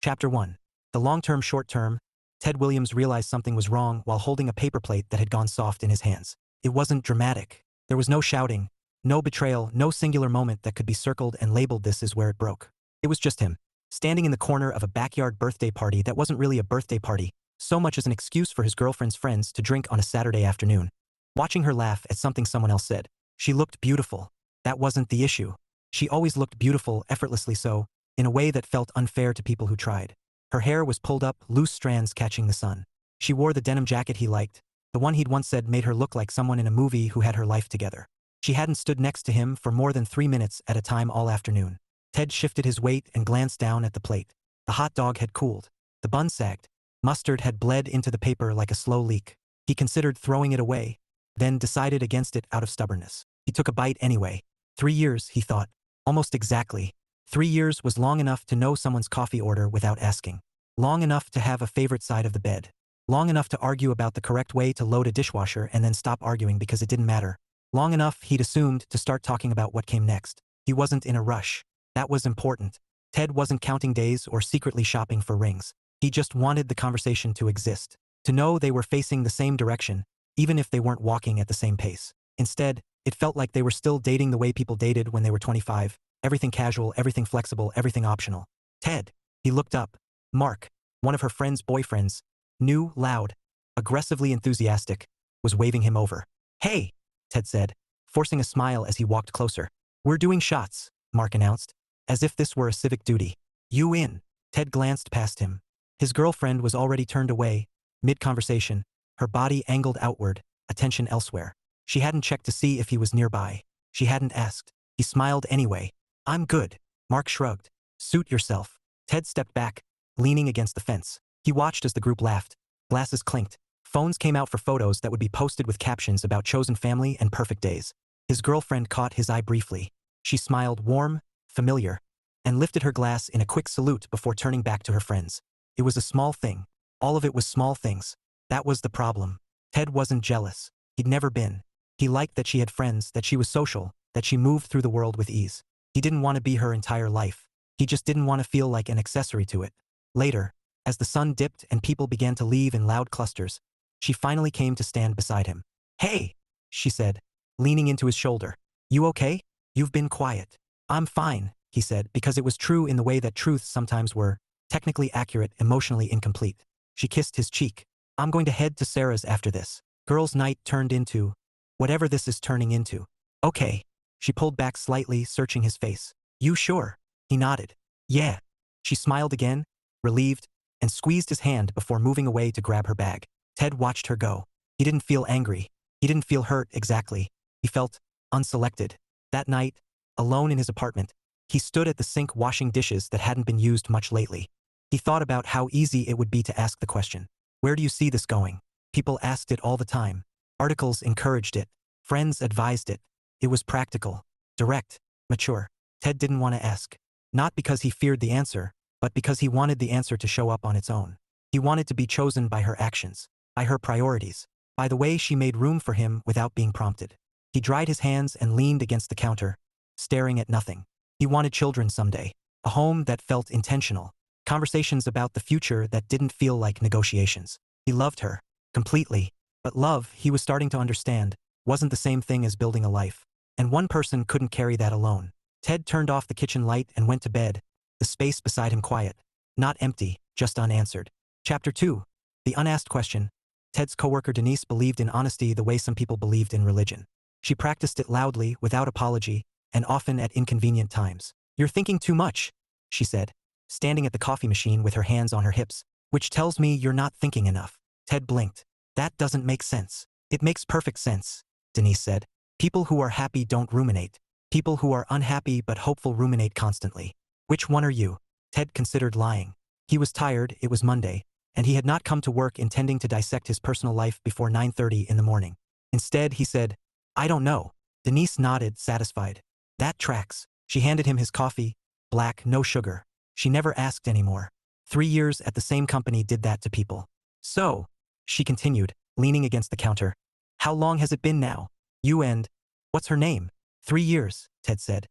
Chapter 1. The long-term short-term. Ted Williams realized something was wrong while holding a paper plate that had gone soft in his hands. It wasn't dramatic. There was no shouting, no betrayal, no singular moment that could be circled and labeled "this is where it broke." It was just him, standing in the corner of a backyard birthday party that wasn't really a birthday party, so much as an excuse for his girlfriend's friends to drink on a Saturday afternoon. Watching her laugh at something someone else said. She looked beautiful. That wasn't the issue. She always looked beautiful, effortlessly so, in a way that felt unfair to people who tried. Her hair was pulled up, loose strands catching the sun. She wore the denim jacket he liked, the one he'd once said made her look like someone in a movie who had her life together. She hadn't stood next to him for more than 3 minutes at a time all afternoon. Ted shifted his weight and glanced down at the plate. The hot dog had cooled. The bun sagged. Mustard had bled into the paper like a slow leak. He considered throwing it away, then decided against it out of stubbornness. He took a bite anyway. 3 years, he thought. Almost exactly. 3 years was long enough to know someone's coffee order without asking. Long enough to have a favorite side of the bed. Long enough to argue about the correct way to load a dishwasher and then stop arguing because it didn't matter. Long enough, he'd assumed, to start talking about what came next. He wasn't in a rush. That was important. Ted wasn't counting days or secretly shopping for rings. He just wanted the conversation to exist. To know they were facing the same direction, even if they weren't walking at the same pace. Instead, it felt like they were still dating the way people dated when they were 25. Everything casual, everything flexible, everything optional. Ted. He looked up. Mark, one of her friend's boyfriends, new, loud, aggressively enthusiastic, was waving him over. "Hey," Ted said, forcing a smile as he walked closer. "We're doing shots," Mark announced, as if this were a civic duty. "You in?" Ted glanced past him. His girlfriend was already turned away, mid-conversation, her body angled outward, attention elsewhere. She hadn't checked to see if he was nearby. She hadn't asked. He smiled anyway. "I'm good." Mark shrugged. "Suit yourself." Ted stepped back, leaning against the fence. He watched as the group laughed. Glasses clinked. Phones came out for photos that would be posted with captions about chosen family and perfect days. His girlfriend caught his eye briefly. She smiled, warm, familiar, and lifted her glass in a quick salute before turning back to her friends. It was a small thing. All of it was small things. That was the problem. Ted wasn't jealous. He'd never been. He liked that she had friends, that she was social, that she moved through the world with ease. He didn't want to be her entire life. He just didn't want to feel like an accessory to it. Later, as the sun dipped and people began to leave in loud clusters, she finally came to stand beside him. "Hey," she said, leaning into his shoulder. "You okay? You've been quiet." "I'm fine," he said, because it was true in the way that truths sometimes were, technically accurate, emotionally incomplete. She kissed his cheek. "I'm going to head to Sarah's after this. Girls' night turned into whatever this is turning into." "Okay." She pulled back slightly, searching his face. "You sure?" He nodded. "Yeah." She smiled again, relieved, and squeezed his hand before moving away to grab her bag. Ted watched her go. He didn't feel angry. He didn't feel hurt exactly. He felt unselected. That night, alone in his apartment, he stood at the sink washing dishes that hadn't been used much lately. He thought about how easy it would be to ask the question, "Where do you see this going?" People asked it all the time. Articles encouraged it. Friends advised it. It was practical, direct, mature. Ted didn't want to ask. Not because he feared the answer, but because he wanted the answer to show up on its own. He wanted to be chosen by her actions, by her priorities, by the way she made room for him without being prompted. He dried his hands and leaned against the counter, staring at nothing. He wanted children someday, a home that felt intentional, conversations about the future that didn't feel like negotiations. He loved her, completely, but love, he was starting to understand, wasn't the same thing as building a life. And one person couldn't carry that alone. Ted turned off the kitchen light and went to bed, the space beside him quiet. Not empty, just unanswered. Chapter 2. The unasked question. Ted's coworker Denise believed in honesty the way some people believed in religion. She practiced it loudly, without apology, and often at inconvenient times. "You're thinking too much," she said, standing at the coffee machine with her hands on her hips, "which tells me you're not thinking enough." Ted blinked. "That doesn't make sense." "It makes perfect sense," Denise said. "People who are happy don't ruminate. People who are unhappy but hopeful ruminate constantly. Which one are you?" Ted considered lying. He was tired, it was Monday, and he had not come to work intending to dissect his personal life before 9:30 in the morning. Instead, he said, "I don't know." Denise nodded, satisfied. "That tracks." She handed him his coffee, black, no sugar. She never asked anymore. 3 years at the same company did that to people. "So," she continued, leaning against the counter, "how long has it been now? You and what's her name?" 3 years, Ted said.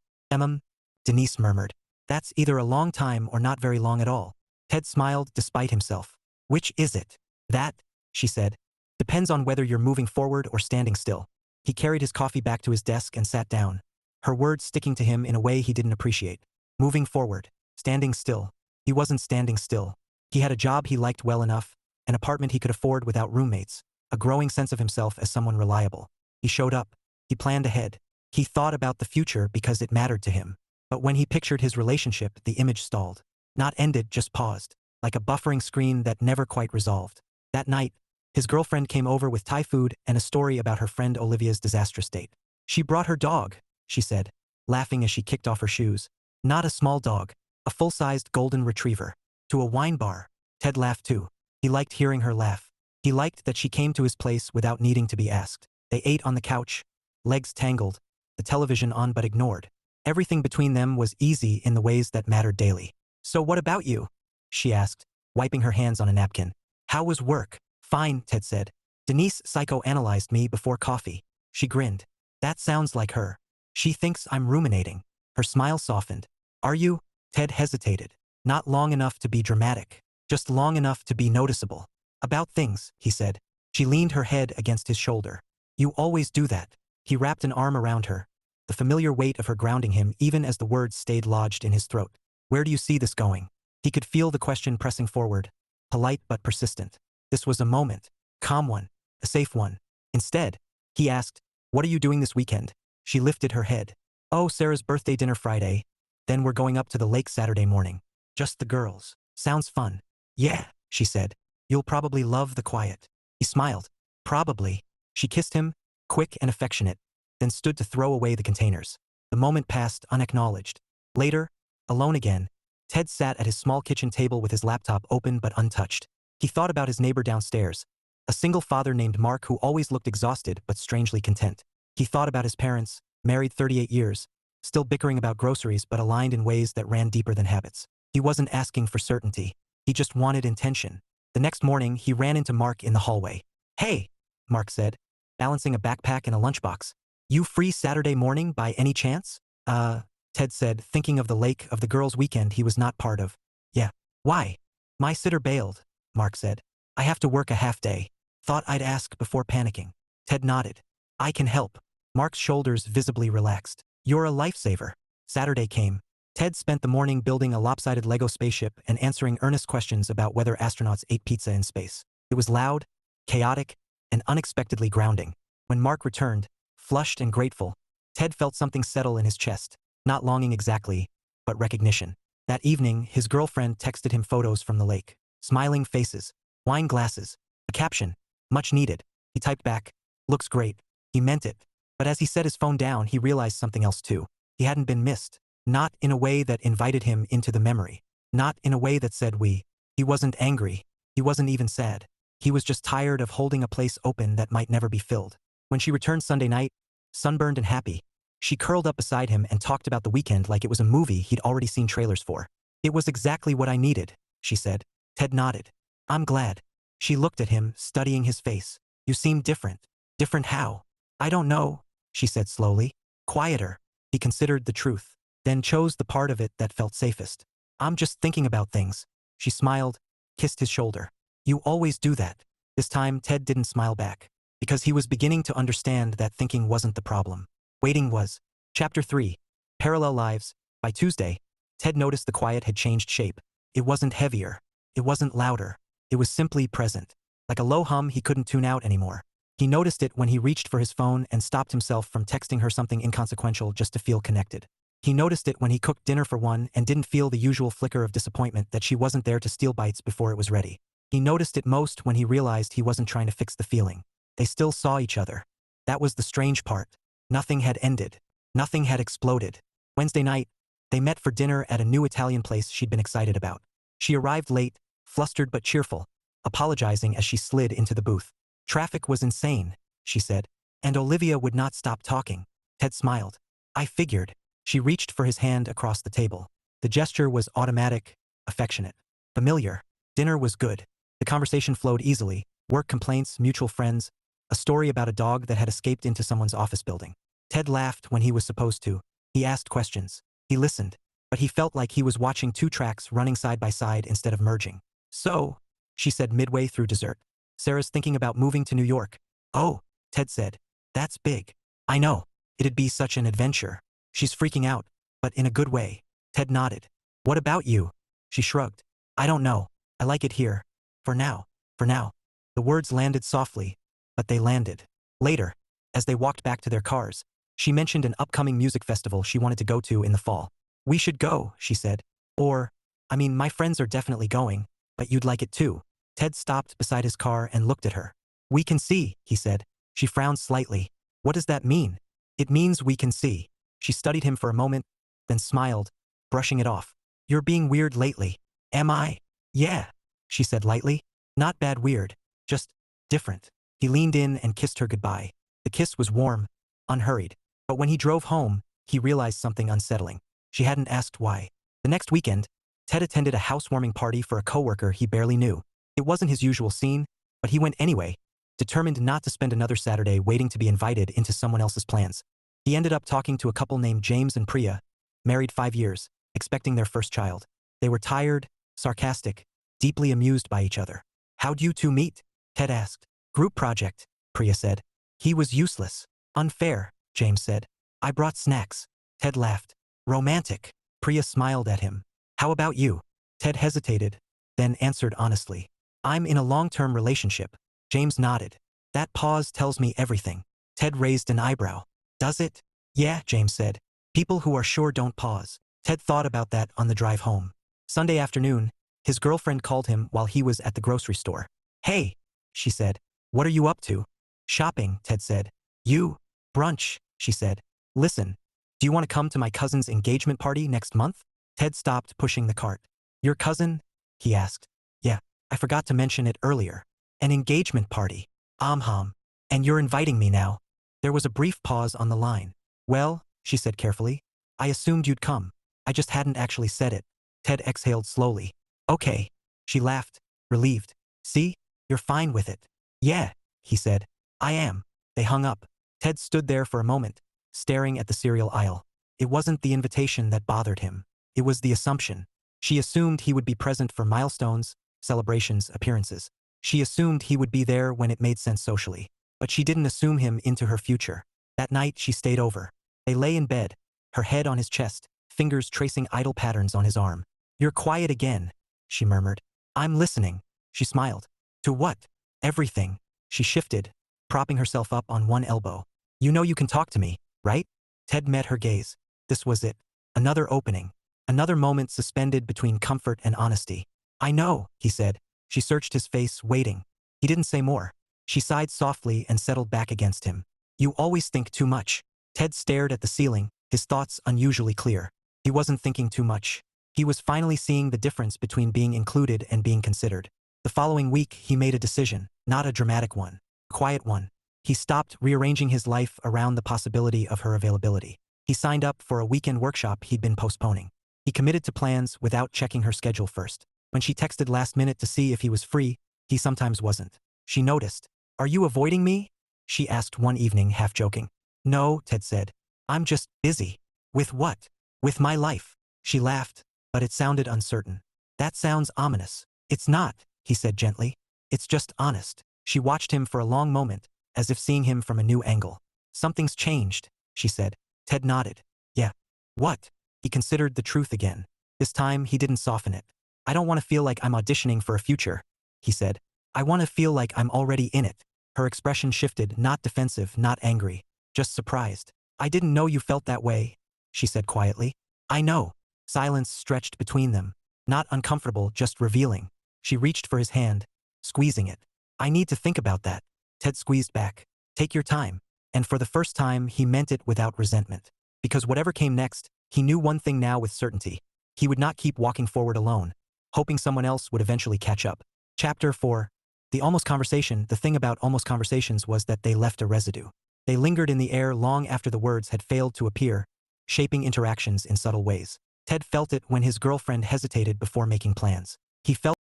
Denise murmured. "That's either a long time or not very long at all." Ted smiled despite himself. Which is it? That, she said, depends on whether you're moving forward or standing still. He carried his coffee back to his desk and sat down, her words sticking to him in a way he didn't appreciate. Moving forward, standing still. He wasn't standing still. He had a job he liked well enough, an apartment he could afford without roommates, a growing sense of himself as someone reliable. He showed up. He planned ahead. He thought about the future because it mattered to him. But when he pictured his relationship, the image stalled. Not ended, just paused, like a buffering screen that never quite resolved. That night, his girlfriend came over with Thai food and a story about her friend Olivia's disastrous date. She brought her dog, she said, laughing as she kicked off her shoes. Not a small dog, a full-sized golden retriever. To a wine bar. Ted laughed too. He liked hearing her laugh. He liked that she came to his place without needing to be asked. They ate on the couch, legs tangled, the television on but ignored. Everything between them was easy in the ways that mattered daily. So what about you? She asked, wiping her hands on a napkin. How was work? Fine, Ted said. Denise psychoanalyzed me before coffee. She grinned. That sounds like her. She thinks I'm ruminating. Her smile softened. Are you? Ted hesitated. Not long enough to be dramatic. Just long enough to be noticeable. About things, he said. She leaned her head against his shoulder. You always do that. He wrapped an arm around her, the familiar weight of her grounding him even as the words stayed lodged in his throat. Where do you see this going? He could feel the question pressing forward, polite but persistent. This was a moment, calm one, a safe one. Instead, he asked, what are you doing this weekend? She lifted her head. Oh, Sarah's birthday dinner Friday. Then we're going up to the lake Saturday morning. Just the girls. Sounds fun. Yeah, she said. You'll probably love the quiet. He smiled. Probably. She kissed him, quick and affectionate, then stood to throw away the containers. The moment passed unacknowledged. Later, alone again, Ted sat at his small kitchen table with his laptop open but untouched. He thought about his neighbor downstairs, a single father named Mark who always looked exhausted but strangely content. He thought about his parents, married 38 years, still bickering about groceries but aligned in ways that ran deeper than habits. He wasn't asking for certainty. He just wanted intention. The next morning, he ran into Mark in the hallway. Hey, Mark said, balancing a backpack and a lunchbox. You free Saturday morning by any chance? Ted said, thinking of the lake of the girls' weekend he was not part of. Yeah. Why? My sitter bailed, Mark said. I have to work a half day. Thought I'd ask before panicking. Ted nodded. I can help. Mark's shoulders visibly relaxed. You're a lifesaver. Saturday came. Ted spent the morning building a lopsided Lego spaceship and answering earnest questions about whether astronauts ate pizza in space. It was loud, chaotic, and unexpectedly grounding. When Mark returned, flushed and grateful, Ted felt something settle in his chest. Not longing exactly, but recognition. That evening, his girlfriend texted him photos from the lake. Smiling faces, wine glasses, a caption, much needed. He typed back, looks great. He meant it. But as he set his phone down, he realized something else too. He hadn't been missed. Not in a way that invited him into the memory. Not in a way that said we. He wasn't angry. He wasn't even sad. He was just tired of holding a place open that might never be filled. When she returned Sunday night, sunburned and happy, she curled up beside him and talked about the weekend like it was a movie he'd already seen trailers for. It was exactly what I needed, she said. Ted nodded. I'm glad. She looked at him, studying his face. You seem different. Different how? I don't know, she said slowly. Quieter. He considered the truth, then chose the part of it that felt safest. I'm just thinking about things. She smiled, kissed his shoulder. You always do that. This time, Ted didn't smile back, because he was beginning to understand that thinking wasn't the problem. Waiting was. Chapter 3. Parallel Lives. By Tuesday, Ted noticed the quiet had changed shape. It wasn't heavier. It wasn't louder. It was simply present. Like a low hum he couldn't tune out anymore. He noticed it when he reached for his phone and stopped himself from texting her something inconsequential just to feel connected. He noticed it when he cooked dinner for one and didn't feel the usual flicker of disappointment that she wasn't there to steal bites before it was ready. He noticed it most when he realized he wasn't trying to fix the feeling. They still saw each other. That was the strange part. Nothing had ended. Nothing had exploded. Wednesday night, they met for dinner at a new Italian place she'd been excited about. She arrived late, flustered but cheerful, apologizing as she slid into the booth. Traffic was insane, she said, and Olivia would not stop talking. Ted smiled. I figured. She reached for his hand across the table. The gesture was automatic, affectionate, familiar. Dinner was good. The conversation flowed easily. Work complaints, mutual friends, a story about a dog that had escaped into someone's office building. Ted laughed when he was supposed to. He asked questions. He listened. but he felt like he was watching two tracks running side by side instead of merging. So, she said midway through dessert, Sarah's thinking about moving to New York. Oh, Ted said, that's big. I know. It'd be such an adventure. She's freaking out, but in a good way. Ted nodded. What about you? She shrugged. I don't know. I like it here. For now. For now. The words landed softly, but they landed. Later, as they walked back to their cars, she mentioned an upcoming music festival she wanted to go to in the fall. We should go, she said. Or, I mean, my friends are definitely going, but you'd like it too. Ted stopped beside his car and looked at her. We can see, he said. She frowned slightly. What does that mean? It means we can see. She studied him for a moment, then smiled, brushing it off. You're being weird lately. Am I? Yeah, she said lightly. Not bad weird, just different. He leaned in and kissed her goodbye. The kiss was warm, unhurried. But when he drove home, he realized something unsettling. She hadn't asked why. The next weekend, Ted attended a housewarming party for a coworker he barely knew. It wasn't his usual scene, but he went anyway, determined not to spend another Saturday waiting to be invited into someone else's plans. He ended up talking to a couple named James and Priya, married 5 years, expecting their first child. They were tired, sarcastic, deeply amused by each other. How'd you two meet? Ted asked. Group project, Priya said. He was useless. Unfair, James said. I brought snacks. Ted laughed. Romantic. Priya smiled at him. How about you? Ted hesitated, then answered honestly. I'm in a long-term relationship. James nodded. That pause tells me everything. Ted raised an eyebrow. Does it? Yeah, James said. People who are sure don't pause. Ted thought about that on the drive home. Sunday afternoon, his girlfriend called him while he was at the grocery store. Hey, she said. What are you up to? Shopping, Ted said. You? Brunch, she said. Listen, do you want to come to my cousin's engagement party next month? Ted stopped pushing the cart. Your cousin? He asked. Yeah, I forgot to mention it earlier. An engagement party. And you're inviting me now. There was a brief pause on the line. Well, she said carefully, I assumed you'd come. I just hadn't actually said it. Ted exhaled slowly. Okay. She laughed, relieved. See? You're fine with it. Yeah, he said. I am. They hung up. Ted stood there for a moment, staring at the cereal aisle. It wasn't the invitation that bothered him. It was the assumption. She assumed he would be present for milestones, celebrations, appearances. She assumed he would be there when it made sense socially. But she didn't assume him into her future. That night she stayed over. They lay in bed, her head on his chest, fingers tracing idle patterns on his arm. You're quiet again, she murmured. I'm listening. She smiled. To what? Everything. She shifted, propping herself up on one elbow. You know you can talk to me, right? Ted met her gaze. This was it. Another opening. Another moment suspended between comfort and honesty. I know, he said. She searched his face, waiting. He didn't say more. She sighed softly and settled back against him. You always think too much. Ted stared at the ceiling, his thoughts unusually clear. He wasn't thinking too much. He was finally seeing the difference between being included and being considered. The following week, he made a decision, not a dramatic one, a quiet one. He stopped rearranging his life around the possibility of her availability. He signed up for a weekend workshop he'd been postponing. He committed to plans without checking her schedule first. When she texted last minute to see if he was free, he sometimes wasn't. She noticed. Are you avoiding me? She asked one evening, half joking. No, Ted said. I'm just busy. With what? With my life. She laughed, but it sounded uncertain. That sounds ominous. It's not, he said gently. It's just honest. She watched him for a long moment, as if seeing him from a new angle. Something's changed, she said. Ted nodded. Yeah. What? He considered the truth again. This time, he didn't soften it. I don't want to feel like I'm auditioning for a future, he said. I want to feel like I'm already in it. Her expression shifted, not defensive, not angry, just surprised. I didn't know you felt that way, she said quietly. I know. Silence stretched between them. Not uncomfortable, just revealing. She reached for his hand, squeezing it. I need to think about that. Ted squeezed back. Take your time. And for the first time, he meant it without resentment. Because whatever came next, he knew one thing now with certainty. He would not keep walking forward alone, hoping someone else would eventually catch up. Chapter 4. The almost conversation. The thing about almost conversations was that they left a residue. They lingered in the air long after the words had failed to appear, shaping interactions in subtle ways. Ted felt it when his girlfriend hesitated before making plans. He felt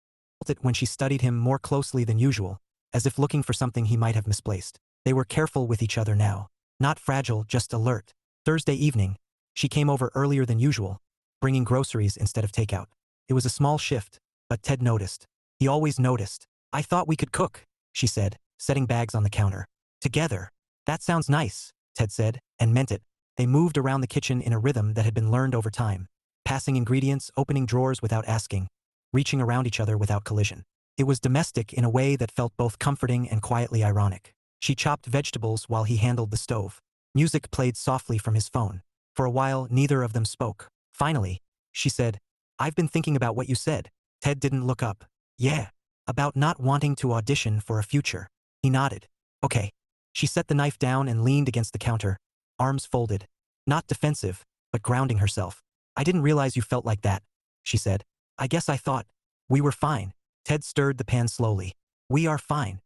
it when she studied him more closely than usual, as if looking for something he might have misplaced. They were careful with each other now. Not fragile, just alert. Thursday evening, she came over earlier than usual, bringing groceries instead of takeout. It was a small shift, but Ted noticed. He always noticed. "I thought we could cook," she said, setting bags on the counter. "Together." "That sounds nice," Ted said, and meant it. They moved around the kitchen in a rhythm that had been learned over time, passing ingredients, opening drawers without asking, reaching around each other without collision. It was domestic in a way that felt both comforting and quietly ironic. She chopped vegetables while he handled the stove. Music played softly from his phone. For a while, neither of them spoke. Finally, she said, "I've been thinking about what you said." Ted didn't look up. "Yeah. About not wanting to audition for a future." He nodded. "Okay." She set the knife down and leaned against the counter, arms folded. Not defensive, but grounding herself. "I didn't realize you felt like that," she said. "I guess I thought we were fine." Ted stirred the pan slowly. "We are fine.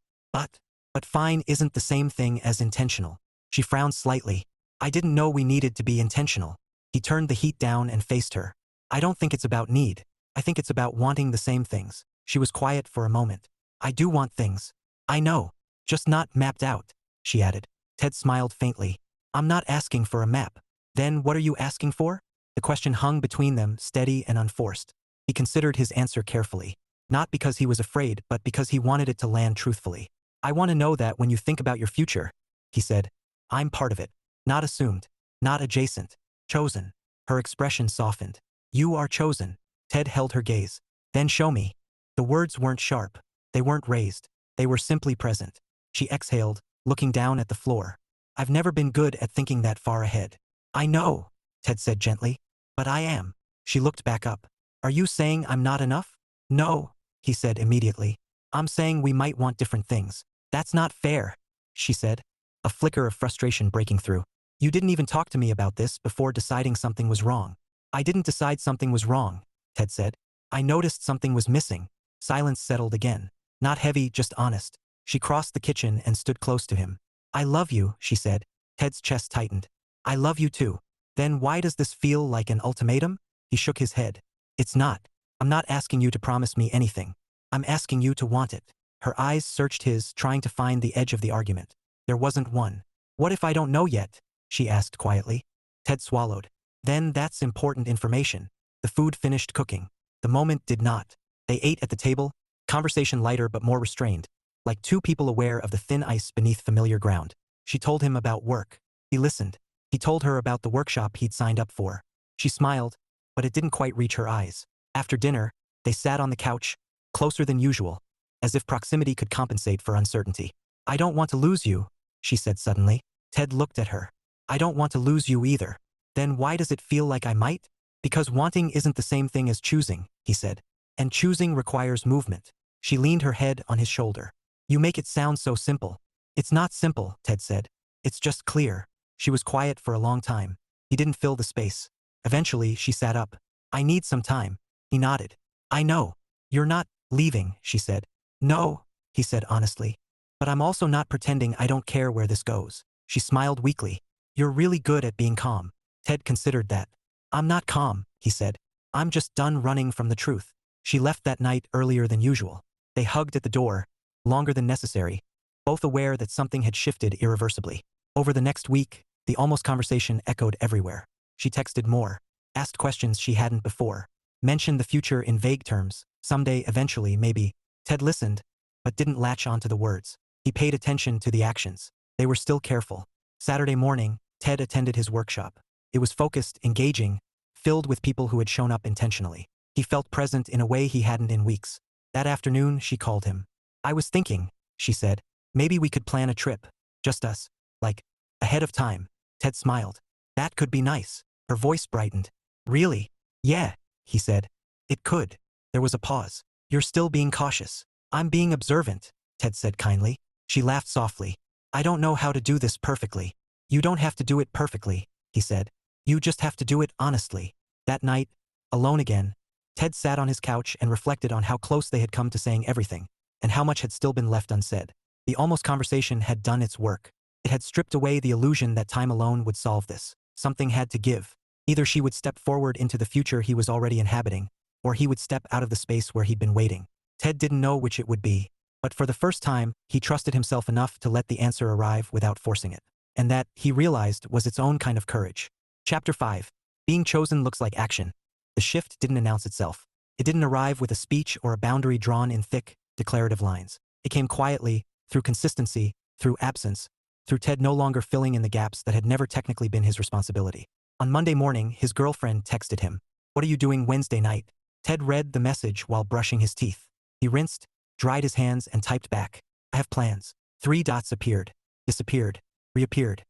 But fine isn't the same thing as intentional." She frowned slightly. "I didn't know we needed to be intentional." He turned the heat down and faced her. "I don't think it's about need. I think it's about wanting the same things." She was quiet for a moment. "I do want things. I know. Just not mapped out," she added. Ted smiled faintly. "I'm not asking for a map." "Then what are you asking for?" The question hung between them, steady and unforced. He considered his answer carefully. Not because he was afraid, but because he wanted it to land truthfully. "I want to know that when you think about your future," he said. "I'm part of it. Not assumed. Not adjacent. Chosen." Her expression softened. "You are chosen." Ted held her gaze. "Then show me." The words weren't sharp. They weren't raised. They were simply present. She exhaled, looking down at the floor. "I've never been good at thinking that far ahead." "I know," Ted said gently. "But I am." She looked back up. "Are you saying I'm not enough?" "No," he said immediately. "I'm saying we might want different things." "That's not fair," she said, a flicker of frustration breaking through. "You didn't even talk to me about this before deciding something was wrong." "I didn't decide something was wrong," Ted said. "I noticed something was missing." Silence settled again. Not heavy, just honest. She crossed the kitchen and stood close to him. "I love you," she said. Ted's chest tightened. "I love you too." "Then why does this feel like an ultimatum?" He shook his head. "It's not. I'm not asking you to promise me anything. I'm asking you to want it." Her eyes searched his, trying to find the edge of the argument. There wasn't one. "What if I don't know yet?" she asked quietly. Ted swallowed. "Then that's important information." The food finished cooking. The moment did not. They ate at the table, conversation lighter but more restrained, like two people aware of the thin ice beneath familiar ground. She told him about work. He listened. He told her about the workshop he'd signed up for. She smiled, but it didn't quite reach her eyes. After dinner, they sat on the couch, closer than usual, as if proximity could compensate for uncertainty. "I don't want to lose you," she said suddenly. Ted looked at her. "I don't want to lose you either." "Then why does it feel like I might?" "Because wanting isn't the same thing as choosing," he said. "And choosing requires movement." She leaned her head on his shoulder. "You make it sound so simple." "It's not simple," Ted said. "It's just clear." She was quiet for a long time. He didn't fill the space. Eventually, she sat up. "I need some time." He nodded. "I know. You're not leaving," she said. "No," he said honestly. "But I'm also not pretending I don't care where this goes." She smiled weakly. "You're really good at being calm." Ted considered that. "I'm not calm," he said. "I'm just done running from the truth." She left that night earlier than usual. They hugged at the door, longer than necessary, both aware that something had shifted irreversibly. Over the next week, the almost conversation echoed everywhere. She texted more, asked questions she hadn't before, mentioned the future in vague terms, someday, eventually, maybe. Ted listened, but didn't latch onto the words. He paid attention to the actions. They were still careful. Saturday morning, Ted attended his workshop. It was focused, engaging, filled with people who had shown up intentionally. He felt present in a way he hadn't in weeks. That afternoon, she called him. "I was thinking," she said, "maybe we could plan a trip. Just us. Like, ahead of time." Ted smiled. "That could be nice." Her voice brightened. "Really?" "Yeah," he said. "It could." There was a pause. "You're still being cautious." "I'm being observant," Ted said kindly. She laughed softly. "I don't know how to do this perfectly." "You don't have to do it perfectly," he said. "You just have to do it honestly." That night, alone again, Ted sat on his couch and reflected on how close they had come to saying everything, and how much had still been left unsaid. The almost conversation had done its work. It had stripped away the illusion that time alone would solve this. Something had to give. Either she would step forward into the future he was already inhabiting, or he would step out of the space where he'd been waiting. Ted didn't know which it would be, but for the first time, he trusted himself enough to let the answer arrive without forcing it. And that, he realized, was its own kind of courage. Chapter 5. Being chosen looks like action. The shift didn't announce itself. It didn't arrive with a speech or a boundary drawn in thick, declarative lines. It came quietly, through consistency, through absence, through Ted no longer filling in the gaps that had never technically been his responsibility. On Monday morning, his girlfriend texted him. "What are you doing Wednesday night?" Ted read the message while brushing his teeth. He rinsed, dried his hands, and typed back. "I have plans." 3 dots appeared, disappeared, reappeared.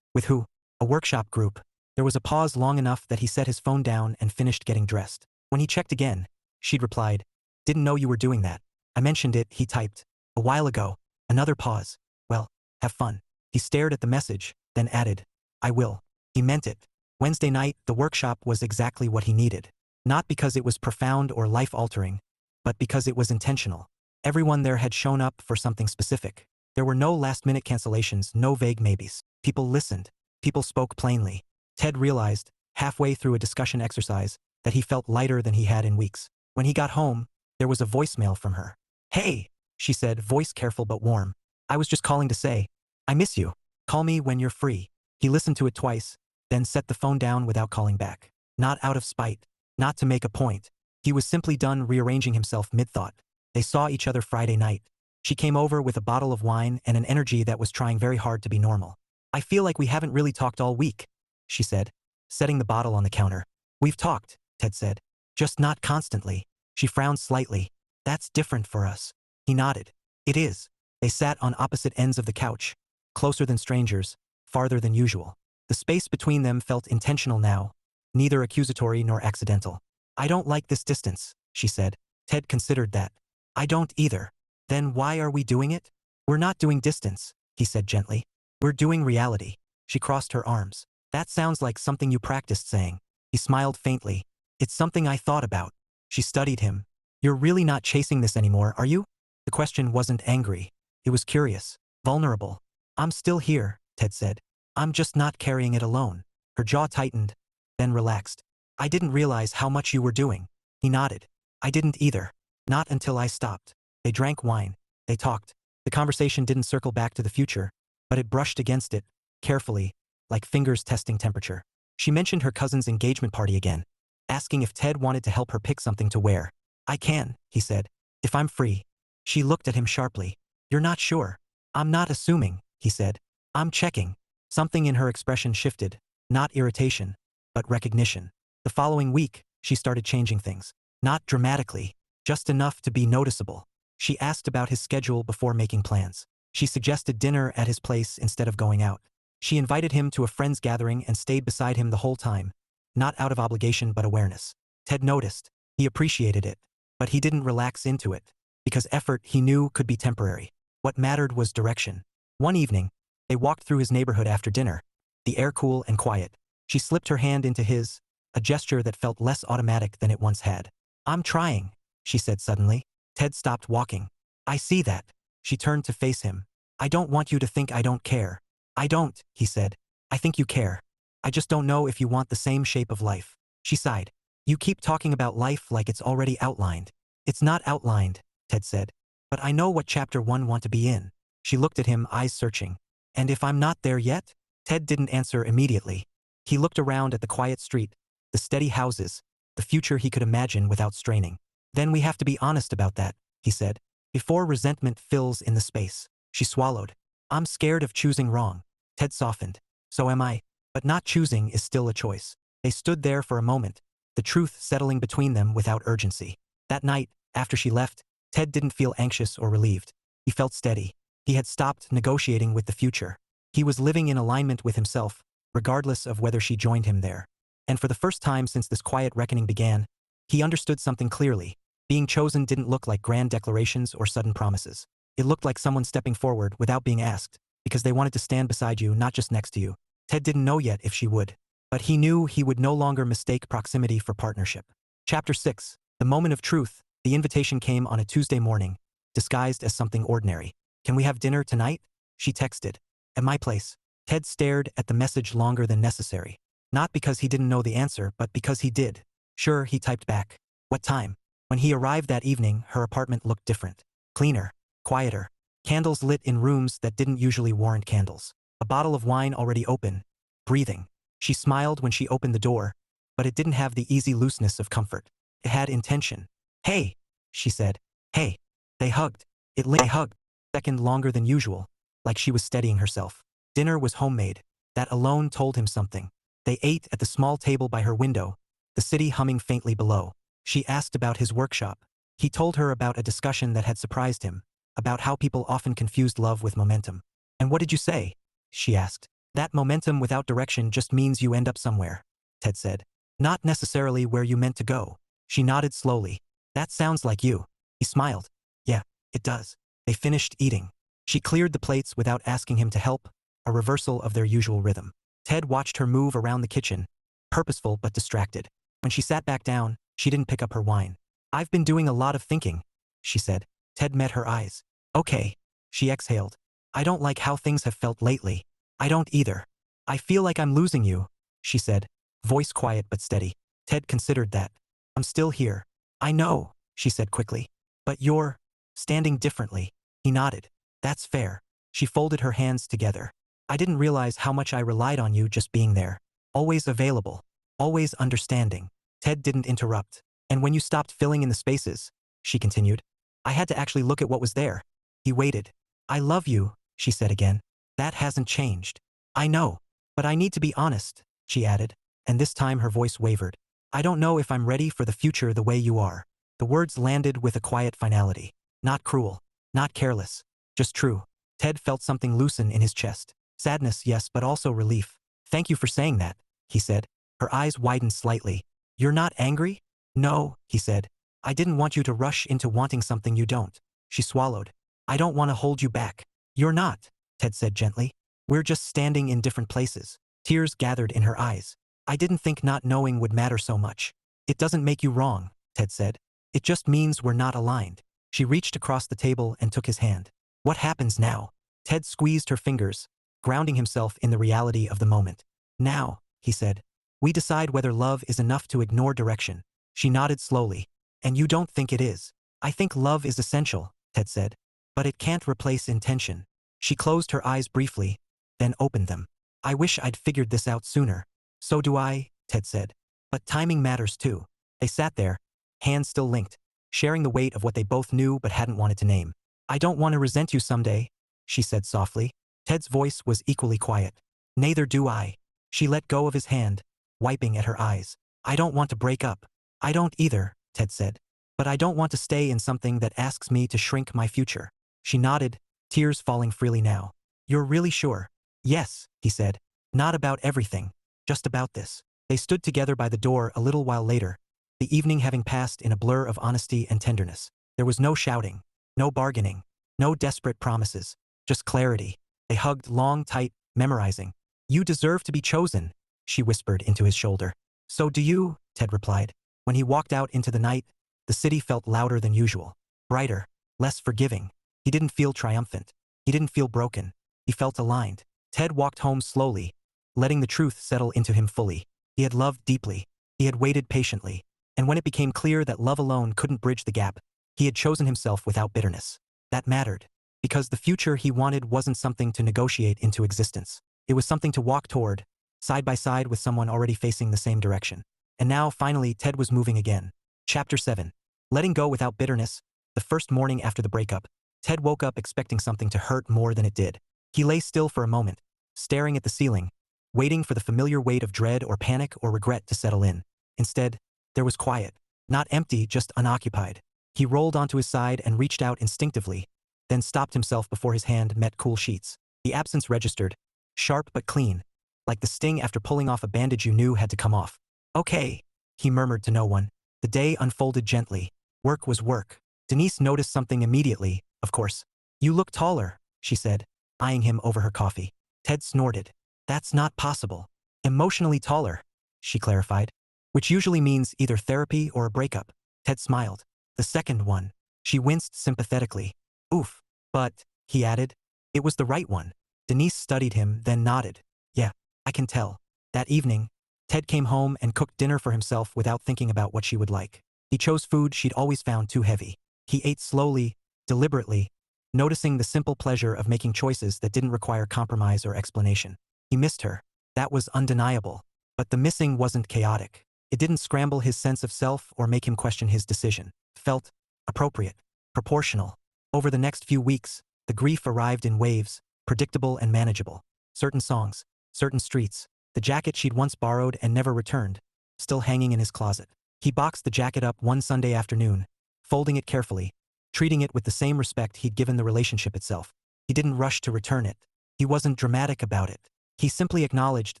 With who? A workshop group. There was a pause long enough that he set his phone down and finished getting dressed. When he checked again, she'd replied, "Didn't know you were doing that." "I mentioned it," he typed. "A while ago." Another pause. "Well, have fun." He stared at the message, then added, "I will." He meant it. Wednesday night, the workshop was exactly what he needed. Not because it was profound or life-altering, but because it was intentional. Everyone there had shown up for something specific. There were no last-minute cancellations, no vague maybes. People listened. People spoke plainly. Ted realized, halfway through a discussion exercise, that he felt lighter than he had in weeks. When he got home, there was a voicemail from her. "Hey," she said, voice careful but warm. "I was just calling to say, I miss you. Call me when you're free." He listened to it twice, then set the phone down without calling back. Not out of spite. Not to make a point. He was simply done rearranging himself mid-thought. They saw each other Friday night. She came over with a bottle of wine and an energy that was trying very hard to be normal. "I feel like we haven't really talked all week," she said, setting the bottle on the counter. "We've talked," Ted said. "Just not constantly." She frowned slightly. "That's different for us." He nodded. "It is." They sat on opposite ends of the couch, closer than strangers, farther than usual. The space between them felt intentional now, neither accusatory nor accidental. "I don't like this distance," she said. Ted considered that. "I don't either." "Then why are we doing it?" "We're not doing distance," he said gently. "We're doing reality." She crossed her arms. "That sounds like something you practiced saying." He smiled faintly. "It's something I thought about." She studied him. "You're really not chasing this anymore, are you?" The question wasn't angry. It was curious, vulnerable. "I'm still here," Ted said. "I'm just not carrying it alone." Her jaw tightened, then relaxed. "I didn't realize how much you were doing." He nodded. "I didn't either. Not until I stopped." They drank wine. They talked. The conversation didn't circle back to the future, but it brushed against it, carefully, like fingers testing temperature. She mentioned her cousin's engagement party again, asking if Ted wanted to help her pick something to wear. "I can," he said, "if I'm free." She looked at him sharply. "You're not sure?" "I'm not assuming," he said. "I'm checking." Something in her expression shifted, not irritation, but recognition. The following week, she started changing things. Not dramatically, just enough to be noticeable. She asked about his schedule before making plans. She suggested dinner at his place instead of going out. She invited him to a friend's gathering and stayed beside him the whole time, not out of obligation but awareness. Ted noticed. He appreciated it. But he didn't relax into it, because effort, he knew, could be temporary. What mattered was direction. One evening, they walked through his neighborhood after dinner, the air cool and quiet. She slipped her hand into his, a gesture that felt less automatic than it once had. "I'm trying," she said suddenly. Ted stopped walking. "I see that." She turned to face him. "I don't want you to think I don't care." "I don't," he said. "I think you care. I just don't know if you want the same shape of life." She sighed. "You keep talking about life like it's already outlined." "It's not outlined," Ted said. "But I know what chapter 1 want to be in." She looked at him, eyes searching. "And if I'm not there yet?" Ted didn't answer immediately. He looked around at the quiet street, the steady houses, the future he could imagine without straining. "Then we have to be honest about that," he said, "before resentment fills in the space." She swallowed. "I'm scared of choosing wrong." Ted softened. "So am I. But not choosing is still a choice." They stood there for a moment, the truth settling between them without urgency. That night, after she left, Ted didn't feel anxious or relieved. He felt steady. He had stopped negotiating with the future. He was living in alignment with himself, regardless of whether she joined him there. And for the first time since this quiet reckoning began, he understood something clearly. Being chosen didn't look like grand declarations or sudden promises. It looked like someone stepping forward without being asked, because they wanted to stand beside you, not just next to you. Ted didn't know yet if she would. But he knew he would no longer mistake proximity for partnership. Chapter 6. The moment of truth. The invitation came on a Tuesday morning, disguised as something ordinary. "Can we have dinner tonight?" She texted. "At my place." Ted stared at the message longer than necessary. Not because he didn't know the answer, but because he did. "Sure," he typed back. "What time?" When he arrived that evening, her apartment looked different. Cleaner. Quieter. Candles lit in rooms that didn't usually warrant candles. A bottle of wine already open. Breathing. She smiled when she opened the door, but it didn't have the easy looseness of comfort. It had intention. "Hey," she said. "Hey." They hugged. They hugged a second longer than usual, like she was steadying herself. Dinner was homemade. That alone told him something. They ate at the small table by her window, the city humming faintly below. She asked about his workshop. He told her about a discussion that had surprised him, about how people often confused love with momentum. "And what did you say?" she asked. "That momentum without direction just means you end up somewhere," Ted said. "Not necessarily where you meant to go." She nodded slowly. "That sounds like you." He smiled. "Yeah, it does." They finished eating. She cleared the plates without asking him to help, a reversal of their usual rhythm. Ted watched her move around the kitchen, purposeful but distracted. When she sat back down, she didn't pick up her wine. "I've been doing a lot of thinking," she said. Ted met her eyes. "Okay," she exhaled. "I don't like how things have felt lately." "I don't either." "I feel like I'm losing you," she said, voice quiet but steady. Ted considered that. "I'm still here." "I know," she said quickly. "But you're standing differently." He nodded. "That's fair." She folded her hands together. "I didn't realize how much I relied on you just being there. Always available. Always understanding." Ted didn't interrupt. "And when you stopped filling in the spaces," she continued, "I had to actually look at what was there." He waited. "I love you," she said again. "That hasn't changed." "I know. But I need to be honest," she added, and this time her voice wavered. "I don't know if I'm ready for the future the way you are." The words landed with a quiet finality. Not cruel. Not careless. Just true. Ted felt something loosen in his chest. Sadness, yes, but also relief. "Thank you for saying that," he said. Her eyes widened slightly. "You're not angry?" "No," he said. "I didn't want you to rush into wanting something you don't." She swallowed. "I don't want to hold you back." "You're not," Ted said gently. "We're just standing in different places." Tears gathered in her eyes. "I didn't think not knowing would matter so much." "It doesn't make you wrong," Ted said. "It just means we're not aligned." She reached across the table and took his hand. "What happens now?" Ted squeezed her fingers, grounding himself in the reality of the moment. "Now," he said, "we decide whether love is enough to ignore direction." She nodded slowly. "And you don't think it is?" "I think love is essential," Ted said. "But it can't replace intention." She closed her eyes briefly, then opened them. "I wish I'd figured this out sooner." "So do I," Ted said. "But timing matters too." They sat there, hands still linked, sharing the weight of what they both knew but hadn't wanted to name. "I don't want to resent you someday," she said softly. Ted's voice was equally quiet. "Neither do I." She let go of his hand, wiping at her eyes. "I don't want to break up." "I don't either," Ted said. "But I don't want to stay in something that asks me to shrink my future." She nodded, tears falling freely now. "You're really sure?" "Yes," he said. "Not about everything. Just about this." They stood together by the door a little while later, the evening having passed in a blur of honesty and tenderness. There was no shouting, no bargaining, no desperate promises, just clarity. They hugged long, tight, memorizing. "You deserve to be chosen," she whispered into his shoulder. "So do you," Ted replied. When he walked out into the night, the city felt louder than usual, brighter, less forgiving. He didn't feel triumphant. He didn't feel broken. He felt aligned. Ted walked home slowly, letting the truth settle into him fully. He had loved deeply. He had waited patiently. And when it became clear that love alone couldn't bridge the gap, he had chosen himself without bitterness. That mattered, because the future he wanted wasn't something to negotiate into existence. It was something to walk toward, side by side with someone already facing the same direction. And now, finally, Ted was moving again. Chapter 7. Letting go without bitterness. The first morning after the breakup, Ted woke up expecting something to hurt more than it did. He lay still for a moment, staring at the ceiling, waiting for the familiar weight of dread or panic or regret to settle in. Instead, there was quiet. Not empty, just unoccupied. He rolled onto his side and reached out instinctively, then stopped himself before his hand met cool sheets. The absence registered, sharp but clean, like the sting after pulling off a bandage you knew had to come off. "Okay," he murmured to no one. The day unfolded gently. Work was work. Denise noticed something immediately, of course. "You look taller," she said, eyeing him over her coffee. Ted snorted. "That's not possible." "Emotionally taller," she clarified, "which usually means either therapy or a breakup." Ted smiled. "The second one." She winced sympathetically. "Oof. But," he added, "it was the right one." Denise studied him, then nodded. "Yeah, I can tell." That evening, Ted came home and cooked dinner for himself without thinking about what she would like. He chose food she'd always found too heavy. He ate slowly, deliberately, noticing the simple pleasure of making choices that didn't require compromise or explanation. He missed her. That was undeniable. But the missing wasn't chaotic. It didn't scramble his sense of self or make him question his decision. It felt appropriate, proportional. Over the next few weeks, the grief arrived in waves, predictable and manageable. Certain songs, certain streets, the jacket she'd once borrowed and never returned, still hanging in his closet. He boxed the jacket up one Sunday afternoon, folding it carefully, treating it with the same respect he'd given the relationship itself. He didn't rush to return it. He wasn't dramatic about it. He simply acknowledged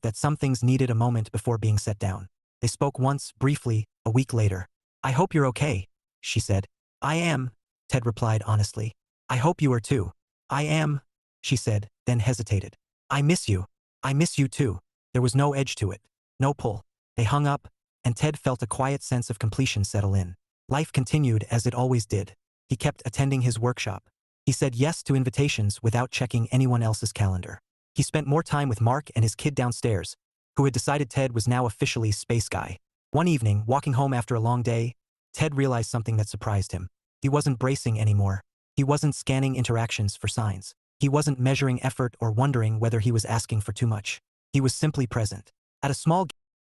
that some things needed a moment before being set down. They spoke once, briefly, a week later. "I hope you're okay," she said. "I am," Ted replied honestly. "I hope you are too." "I am," she said, then hesitated. "I miss you. I miss you too." There was no edge to it, no pull. They hung up, and Ted felt a quiet sense of completion settle in. Life continued as it always did. He kept attending his workshop. He said yes to invitations without checking anyone else's calendar. He spent more time with Mark and his kid downstairs, who had decided Ted was now officially space guy. One evening, walking home after a long day, Ted realized something that surprised him. He wasn't bracing anymore. He wasn't scanning interactions for signs. He wasn't measuring effort or wondering whether he was asking for too much. He was simply present. At a small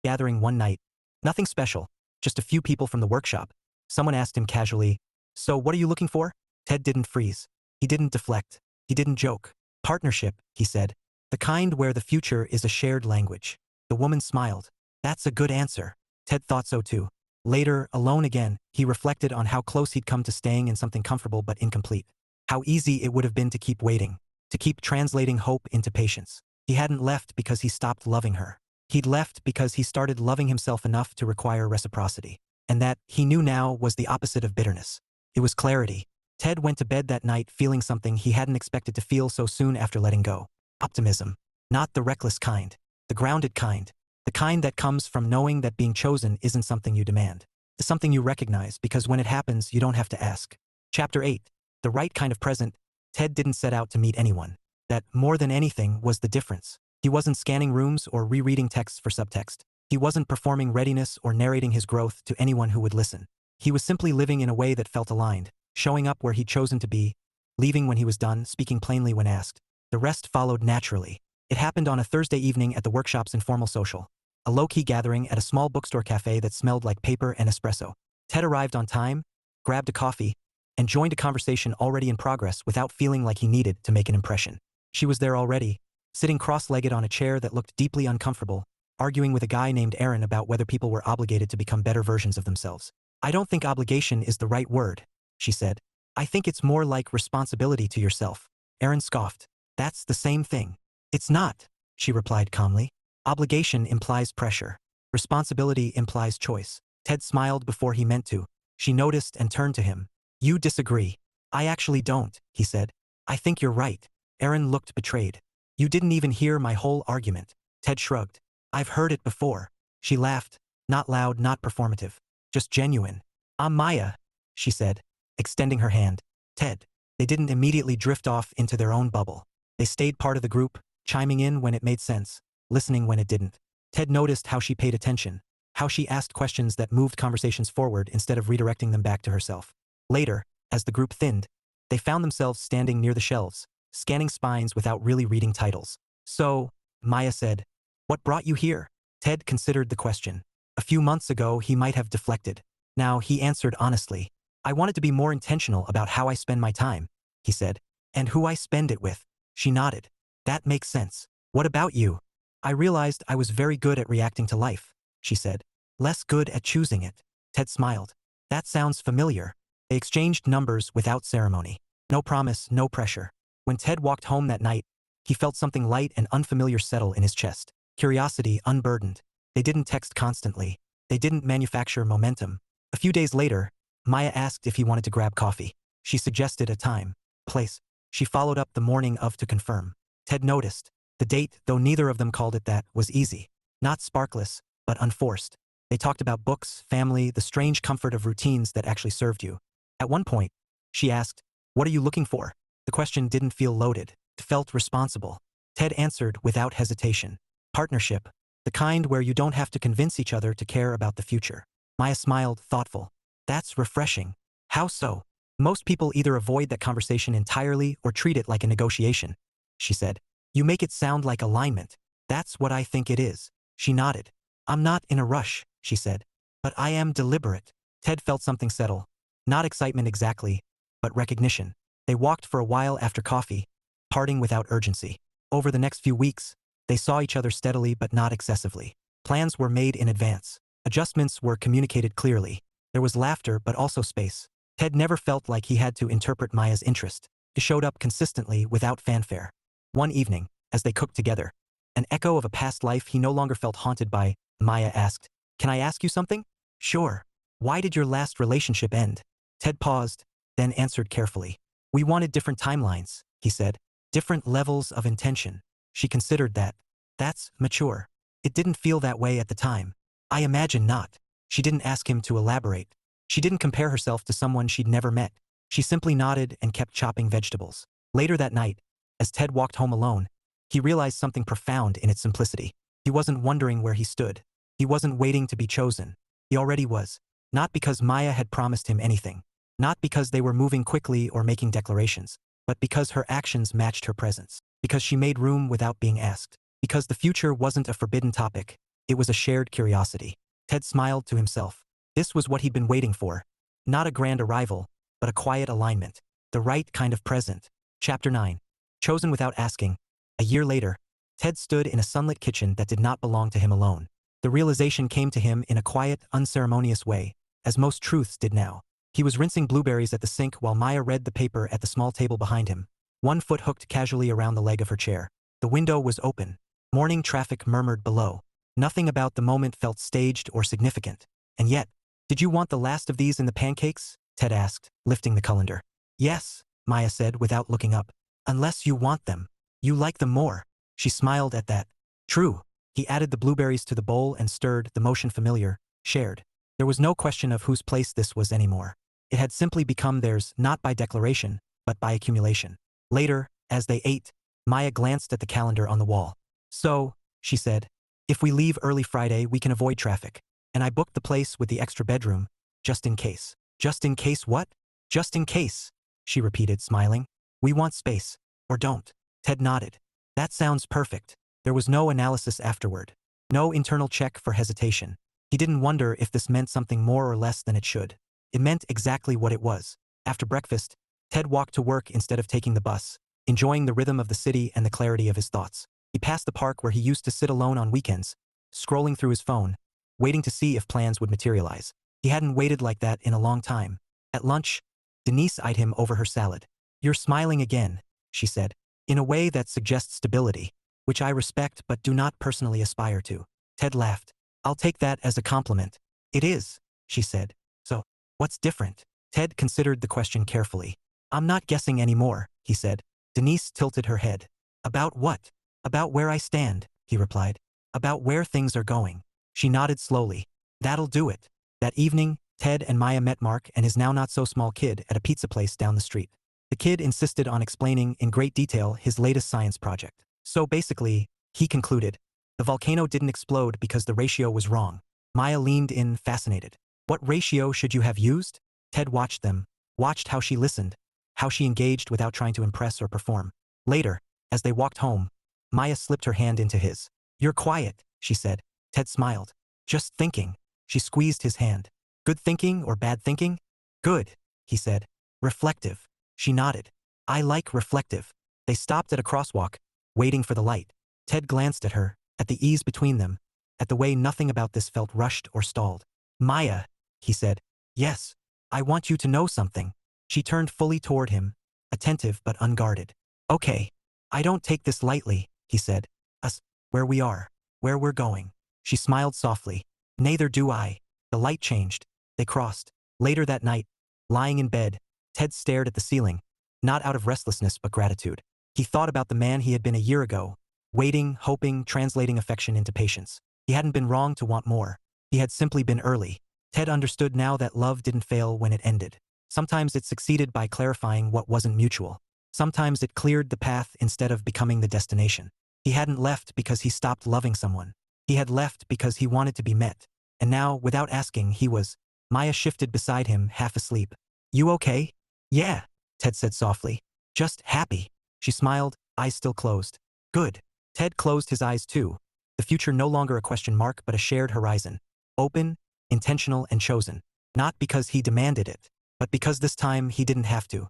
gathering one night, nothing special, just a few people from the workshop, someone asked him casually, "So what are you looking for?" Ted didn't freeze. He didn't deflect. He didn't joke. "Partnership," he said. "The kind where the future is a shared language." The woman smiled. "That's a good answer." Ted thought so too. Later, alone again, he reflected on how close he'd come to staying in something comfortable but incomplete. How easy it would have been to keep waiting, to keep translating hope into patience. He hadn't left because he stopped loving her. He'd left because he started loving himself enough to require reciprocity. And that, he knew now, was the opposite of bitterness. It was clarity. Ted went to bed that night feeling something he hadn't expected to feel so soon after letting go. Optimism. Not the reckless kind. The grounded kind. The kind that comes from knowing that being chosen isn't something you demand. It's something you recognize because when it happens, you don't have to ask. Chapter 8. The right kind of present. Ted didn't set out to meet anyone. That, more than anything, was the difference. He wasn't scanning rooms or rereading texts for subtext. He wasn't performing readiness or narrating his growth to anyone who would listen. He was simply living in a way that felt aligned, showing up where he'd chosen to be, leaving when he was done, speaking plainly when asked. The rest followed naturally. It happened on a Thursday evening at the workshop's informal social. A low-key gathering at a small bookstore cafe that smelled like paper and espresso. Ted arrived on time, grabbed a coffee, and joined a conversation already in progress without feeling like he needed to make an impression. She was there already, sitting cross-legged on a chair that looked deeply uncomfortable, arguing with a guy named Aaron about whether people were obligated to become better versions of themselves. "I don't think obligation is the right word," she said. "I think it's more like responsibility to yourself." Aaron scoffed. "That's the same thing." "It's not," she replied calmly. "Obligation implies pressure. Responsibility implies choice." Ted smiled before he meant to. She noticed and turned to him. "You disagree." "I actually don't," he said. "I think you're right." Aaron looked betrayed. "You didn't even hear my whole argument." Ted shrugged. "I've heard it before." She laughed. Not loud, not performative. Just genuine. "I'm Maya," she said, extending her hand. "Ted." They didn't immediately drift off into their own bubble. They stayed part of the group, chiming in when it made sense, listening when it didn't. Ted noticed how she paid attention, how she asked questions that moved conversations forward instead of redirecting them back to herself. Later, as the group thinned, they found themselves standing near the shelves, scanning spines without really reading titles. "So," Maya said, "what brought you here?" Ted considered the question. A few months ago, he might have deflected. Now, he answered honestly. "I wanted to be more intentional about how I spend my time," he said. "And who I spend it with." She nodded. "That makes sense. What about you?" "I realized I was very good at reacting to life," she said. "Less good at choosing it." Ted smiled. "That sounds familiar." They exchanged numbers without ceremony. No promise, no pressure. When Ted walked home that night, he felt something light and unfamiliar settle in his chest. Curiosity unburdened. They didn't text constantly. They didn't manufacture momentum. A few days later, Maya asked if he wanted to grab coffee. She suggested a time, place. She followed up the morning of to confirm. Ted noticed. The date, though neither of them called it that, was easy. Not sparkless, but unforced. They talked about books, family, the strange comfort of routines that actually served you. At one point, she asked, "What are you looking for?" The question didn't feel loaded. It felt responsible. Ted answered without hesitation. "Partnership. The kind where you don't have to convince each other to care about the future." Maya smiled, thoughtful. "That's refreshing." "How so?" "Most people either avoid that conversation entirely or treat it like a negotiation," she said. "You make it sound like alignment." "That's what I think it is." She nodded. "I'm not in a rush," she said. But I am deliberate. Ted felt something settle. Not excitement exactly, but recognition. They walked for a while after coffee, parting without urgency. Over the next few weeks, they saw each other steadily but not excessively. Plans were made in advance. Adjustments were communicated clearly. There was laughter but also space. Ted never felt like he had to interpret Maya's interest. It showed up consistently without fanfare. One evening, as they cooked together, an echo of a past life he no longer felt haunted by, Maya asked, "Can I ask you something?" "Sure. Why did your last relationship end?" Ted paused, then answered carefully. "We wanted different timelines," he said. "Different levels of intention." She considered that. "That's mature." "It didn't feel that way at the time." "I imagine not." She didn't ask him to elaborate. She didn't compare herself to someone she'd never met. She simply nodded and kept chopping vegetables. Later that night, as Ted walked home alone, he realized something profound in its simplicity. He wasn't wondering where he stood. He wasn't waiting to be chosen. He already was. Not because Maya had promised him anything. Not because they were moving quickly or making declarations. But because her actions matched her presence. Because she made room without being asked. Because the future wasn't a forbidden topic. It was a shared curiosity. Ted smiled to himself. This was what he'd been waiting for. Not a grand arrival, but a quiet alignment. The right kind of present. Chapter 9. Chosen without asking. A year later, Ted stood in a sunlit kitchen that did not belong to him alone. The realization came to him in a quiet, unceremonious way, as most truths did now. He was rinsing blueberries at the sink while Maya read the paper at the small table behind him, one foot hooked casually around the leg of her chair. The window was open. Morning traffic murmured below. Nothing about the moment felt staged or significant. And yet, "Did you want the last of these in the pancakes?" Ted asked, lifting the colander. "Yes," Maya said without looking up. "Unless you want them. You like them more." She smiled at that. "True." He added the blueberries to the bowl and stirred, the motion familiar, shared. There was no question of whose place this was anymore. It had simply become theirs, not by declaration, but by accumulation. Later, as they ate, Maya glanced at the calendar on the wall. "So," she said, "if we leave early Friday, we can avoid traffic. And I booked the place with the extra bedroom, just in case." "Just in case what?" "Just in case," she repeated, smiling. "We want space. Or don't." Ted nodded. "That sounds perfect." There was no analysis afterward. No internal check for hesitation. He didn't wonder if this meant something more or less than it should. It meant exactly what it was. After breakfast, Ted walked to work instead of taking the bus, enjoying the rhythm of the city and the clarity of his thoughts. He passed the park where he used to sit alone on weekends, scrolling through his phone, waiting to see if plans would materialize. He hadn't waited like that in a long time. At lunch, Denise eyed him over her salad. "You're smiling again," she said, in a way that suggests stability, which I respect but do not personally aspire to. Ted laughed. "I'll take that as a compliment." "It is," she said. "So, what's different?" Ted considered the question carefully. "I'm not guessing anymore," he said. Denise tilted her head. "About what?" "About where I stand," he replied. "About where things are going." She nodded slowly. "That'll do it." That evening, Ted and Maya met Mark and his now not-so-small kid at a pizza place down the street. The kid insisted on explaining in great detail his latest science project. "So basically," he concluded, "the volcano didn't explode because the ratio was wrong." Maya leaned in, fascinated. "What ratio should you have used?" Ted watched them, watched how she listened, how she engaged without trying to impress or perform. Later, as they walked home, Maya slipped her hand into his. "You're quiet," she said. Ted smiled. "Just thinking." She squeezed his hand. "Good thinking or bad thinking?" "Good," he said. "Reflective." She nodded. "I like reflective." They stopped at a crosswalk, waiting for the light. Ted glanced at her, at the ease between them, at the way nothing about this felt rushed or stalled. "Maya," he said. "Yes. I want you to know something." She turned fully toward him, attentive but unguarded. "Okay. I don't take this lightly," he said. "Us, where we are, where we're going." She smiled softly. "Neither do I." The light changed. They crossed. Later that night, lying in bed, Ted stared at the ceiling, not out of restlessness but gratitude. He thought about the man he had been a year ago, waiting, hoping, translating affection into patience. He hadn't been wrong to want more. He had simply been early. Ted understood now that love didn't fail when it ended. Sometimes it succeeded by clarifying what wasn't mutual. Sometimes it cleared the path instead of becoming the destination. He hadn't left because he stopped loving someone. He had left because he wanted to be met. And now, without asking, he was. Maya shifted beside him, half asleep. "You okay?" "Yeah," Ted said softly. "Just happy." She smiled, eyes still closed. "Good." Ted closed his eyes too. The future no longer a question mark but a shared horizon. Open, intentional, and chosen. Not because he demanded it, but because this time he didn't have to.